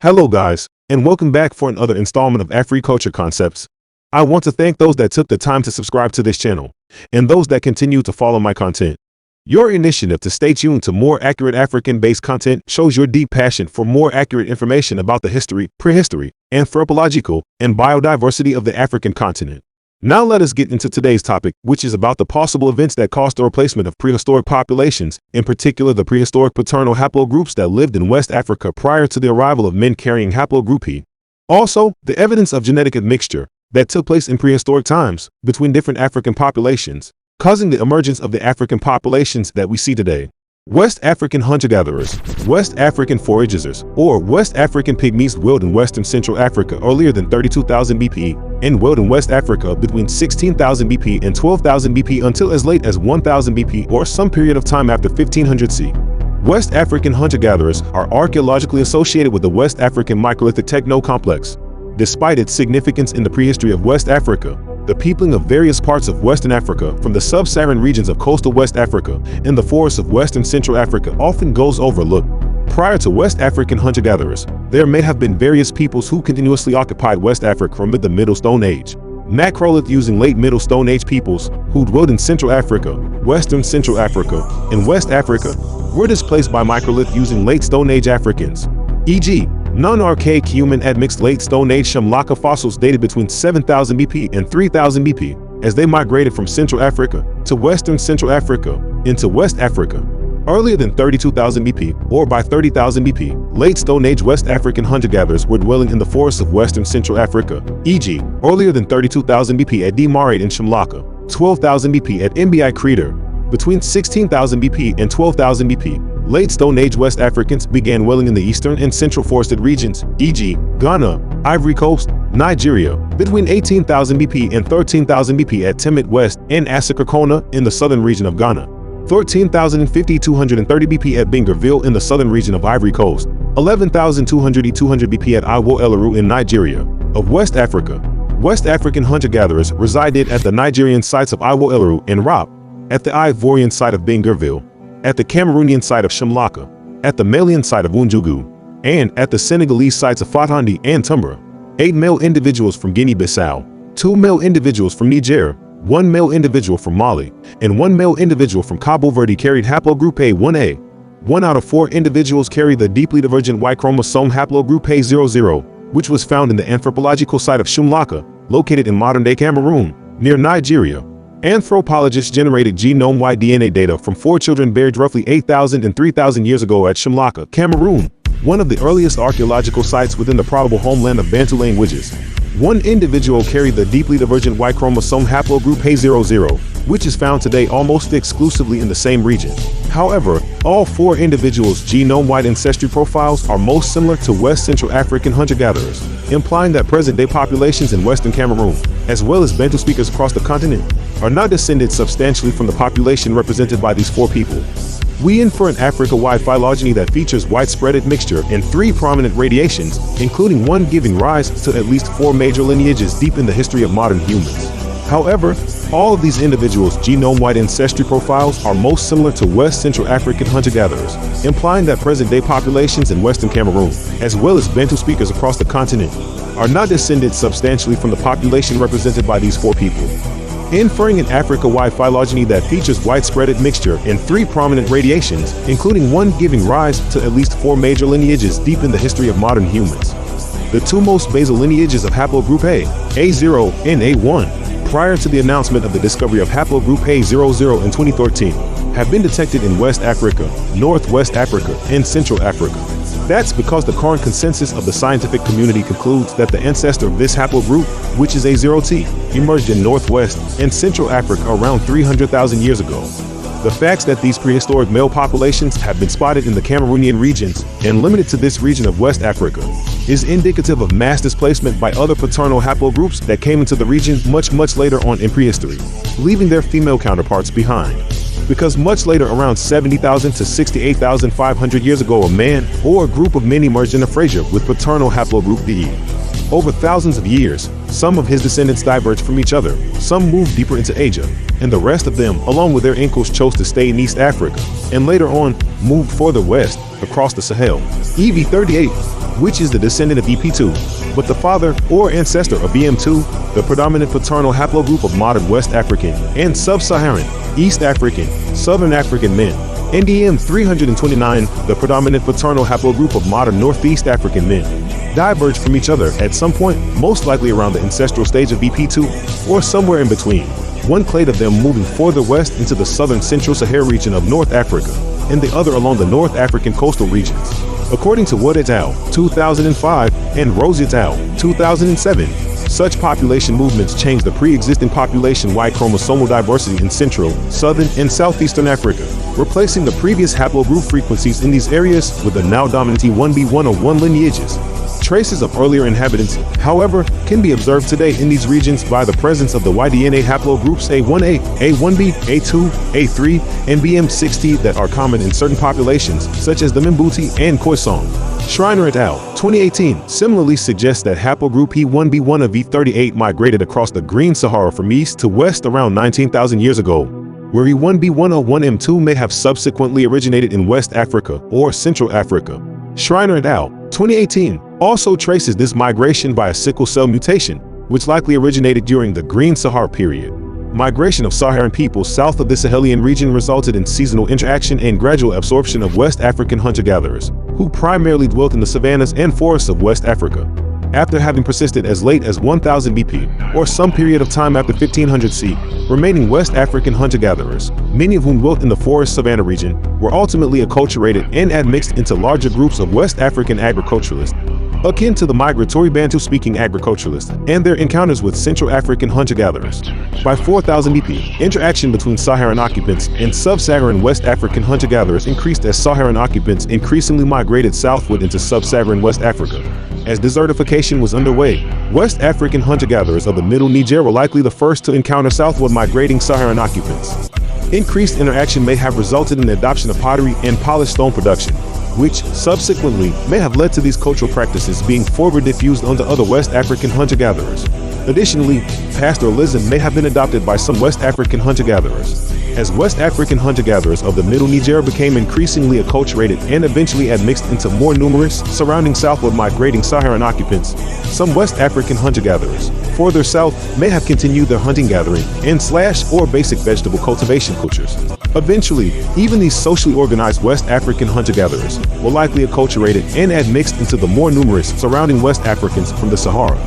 Hello guys, and welcome back for another installment of Afri-Culture Concepts. I want to thank those that took the time to subscribe to this channel, and those that continue to follow my content. Your initiative to stay tuned to more accurate African-based content shows your deep passion for more accurate information about the history, prehistory, anthropological, and biodiversity of the African continent. Now let us get into today's topic, which is about the possible events that caused the replacement of prehistoric populations, in particular the prehistoric paternal haplogroups that lived in West Africa prior to the arrival of men carrying haplogroup P. Also, the evidence of genetic admixture that took place in prehistoric times between different African populations, causing the emergence of the African populations that we see today. West African hunter-gatherers, West African foragers, or West African pygmies dwelled in western Central Africa earlier than 32,000 BPE and dwelled in West Africa between 16,000 BPE and 12,000 BPE until as late as 1000 BPE or some period of time after 1500 C. West African hunter-gatherers are archaeologically associated with the West African microlithic techno-complex. Despite its significance in the prehistory of West Africa, the peopling of various parts of Western Africa, from the sub-Saharan regions of coastal West Africa and the forests of Western Central Africa, often goes overlooked. Prior to West African hunter-gatherers, there may have been various peoples who continuously occupied West Africa from the Middle Stone Age. Macrolith using late Middle Stone Age peoples who dwelled in Central Africa, Western Central Africa, and West Africa were displaced by microlith using late Stone Age Africans, e.g. non-archaic human admixed late Stone Age Shamlaka fossils dated between 7000 BP and 3000 BP as they migrated from Central Africa to Western Central Africa into West Africa. Earlier than 32,000 BP or by 30,000 BP, late Stone Age West African hunter-gatherers were dwelling in the forests of Western Central Africa, e.g. earlier than 32,000 BP at Demarate in Shamlaka, 12,000 BP at Mbi Crater, between 16,000 BP and 12,000 BP. Late Stone Age West Africans began dwelling in the eastern and central forested regions, e.g. Ghana, Ivory Coast, Nigeria, between 18,000 BP and 13,000 BP at Timid West and Asakakona in the southern region of Ghana, 13,050-230 BP at Bingerville in the southern region of Ivory Coast, 11,200-200 BP at Iwo Elaru in Nigeria. Of West Africa, West African hunter-gatherers resided at the Nigerian sites of Iwo Elaru and Rap, at the Ivorian site of Bingerville, at the Cameroonian site of Shamlaka, at the Malian site of Unjugu, and at the Senegalese sites of Fatandi and Tumbra. 8 male individuals from Guinea-Bissau, 2 male individuals from Niger, 1 male individual from Mali, and 1 male individual from Cabo Verde carried haplogroup A1A. 1 out of 4 individuals carried the deeply divergent Y chromosome haplogroup A00, which was found in the anthropological site of Shumlaka, located in modern-day Cameroon, near Nigeria. Anthropologists generated genome-wide DNA data from 4 children buried roughly 8,000 and 3,000 years ago at Shumlaka, Cameroon, one of the earliest archaeological sites within the probable homeland of Bantu languages. 1 individual carried the deeply divergent Y chromosome haplogroup A00, which is found today almost exclusively in the same region. However, all 4 individuals' genome-wide ancestry profiles are most similar to West Central African hunter-gatherers, implying that present-day populations in Western Cameroon, as well as Bantu speakers across the continent, are not descended substantially from the population represented by these 4 people. We infer an Africa-wide phylogeny that features widespread admixture and 3 prominent radiations, including 1 giving rise to at least 4 major lineages deep in the history of modern humans. However, all of these individuals' genome-wide ancestry profiles are most similar to West Central African hunter-gatherers, implying that present-day populations in Western Cameroon, as well as Bantu speakers across the continent, are not descended substantially from the population represented by these 4 people. Inferring an Africa-wide phylogeny that features widespread admixture and 3 prominent radiations, including 1 giving rise to at least 4 major lineages deep in the history of modern humans. The 2 most basal lineages of haplogroup A, A0 and A1, prior to the announcement of the discovery of haplogroup A00 in 2013, have been detected in West Africa, Northwest Africa, and Central Africa. That's because the current consensus of the scientific community concludes that the ancestor of this haplogroup, which is A0T, emerged in Northwest and Central Africa around 300,000 years ago. The facts that these prehistoric male populations have been spotted in the Cameroonian regions and limited to this region of West Africa is indicative of mass displacement by other paternal haplogroups that came into the region much later on in prehistory, leaving their female counterparts behind. Because much later, around 70,000 to 68,500 years ago, a man or a group of men emerged in Afrasia with paternal haplogroup DE. Over thousands of years, some of his descendants diverged from each other, some moved deeper into Asia, and the rest of them, along with their uncles, chose to stay in East Africa, and later on moved further west across the Sahel. EV38 which is the descendant of EP2, but the father or ancestor of BM2, the predominant paternal haplogroup of modern West African and Sub-Saharan, East African, Southern African men, and DM329, the predominant paternal haplogroup of modern Northeast African men, diverged from each other at some point, most likely around the ancestral stage of BP2, or somewhere in between. One clade of them moving further west into the southern Central Sahara region of North Africa, and the other along the North African coastal regions. According to Wood et al. 2005 and Rose et al. 2007, such population movements changed the pre-existing population-wide chromosomal diversity in Central, Southern, and Southeastern Africa, replacing the previous haplogroup frequencies in these areas with the now dominant T1b101 lineages. Traces of earlier inhabitants, however, can be observed today in these regions by the presence of the Y-DNA haplogroups A1A, A1B, A2, A3, and BM60 that are common in certain populations, such as the Mbuti and Khoisan. Schreiner et al. 2018 similarly suggests that haplogroup P1B1 of E38 migrated across the Green Sahara from east to west around 19,000 years ago, where E1B101M2 may have subsequently originated in West Africa or Central Africa. Schreiner et al. 2018 also traces this migration by a sickle cell mutation, which likely originated during the Green Sahara period. Migration of Saharan peoples south of the Sahelian region resulted in seasonal interaction and gradual absorption of West African hunter-gatherers, who primarily dwelt in the savannas and forests of West Africa. After having persisted as late as 1000 BP, or some period of time after 1500 C, remaining West African hunter-gatherers, many of whom dwelt in the forest savanna region, were ultimately acculturated and admixed into larger groups of West African agriculturalists, akin to the migratory Bantu-speaking agriculturalists and their encounters with Central African hunter-gatherers. By 4000 BP, interaction between Saharan occupants and Sub-Saharan West African hunter-gatherers increased as Saharan occupants increasingly migrated southward into Sub-Saharan West Africa. As desertification was underway, West African hunter-gatherers of the Middle Niger were likely the first to encounter southward migrating Saharan occupants. Increased interaction may have resulted in the adoption of pottery and polished stone production, which subsequently may have led to these cultural practices being forward diffused onto other West African hunter-gatherers. Additionally, pastoralism may have been adopted by some West African hunter-gatherers. As West African hunter-gatherers of the Middle Niger became increasingly acculturated and eventually admixed into more numerous, surrounding southward migrating Saharan occupants, some West African hunter-gatherers, further south, may have continued their hunting-gathering and or basic vegetable cultivation cultures. Eventually, even these socially organized West African hunter-gatherers were likely acculturated and admixed into the more numerous surrounding West Africans from the Sahara.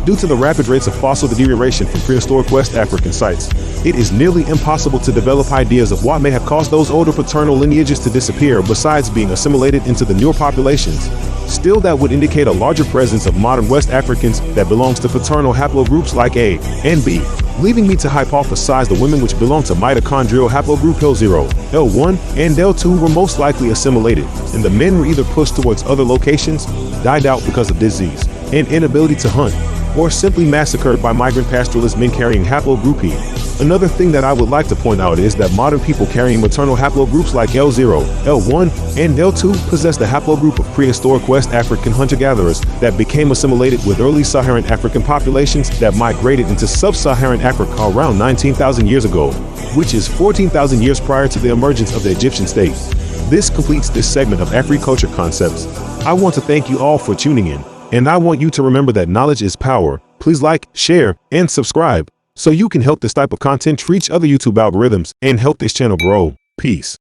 Due to the rapid rates of fossil deterioration from prehistoric West African sites, it is nearly impossible to develop ideas of what may have caused those older paternal lineages to disappear besides being assimilated into the newer populations. Still, that would indicate a larger presence of modern West Africans that belongs to paternal haplogroups like A and B, leaving me to hypothesize the women which belong to mitochondrial haplogroup L0, L1, and L2 were most likely assimilated, and the men were either pushed towards other locations, died out because of disease and inability to hunt, or simply massacred by migrant pastoralist men carrying haplogroup E. Another thing that I would like to point out is that modern people carrying maternal haplogroups like L0, L1, and L2 possess the haplogroup of prehistoric West African hunter-gatherers that became assimilated with early Saharan African populations that migrated into Sub-Saharan Africa around 19,000 years ago, which is 14,000 years prior to the emergence of the Egyptian state. This completes this segment of Afri-Culture Concepts. I want to thank you all for tuning in, and I want you to remember that knowledge is power. Please like, share, and subscribe so you can help this type of content reach other YouTube algorithms and help this channel grow. Peace.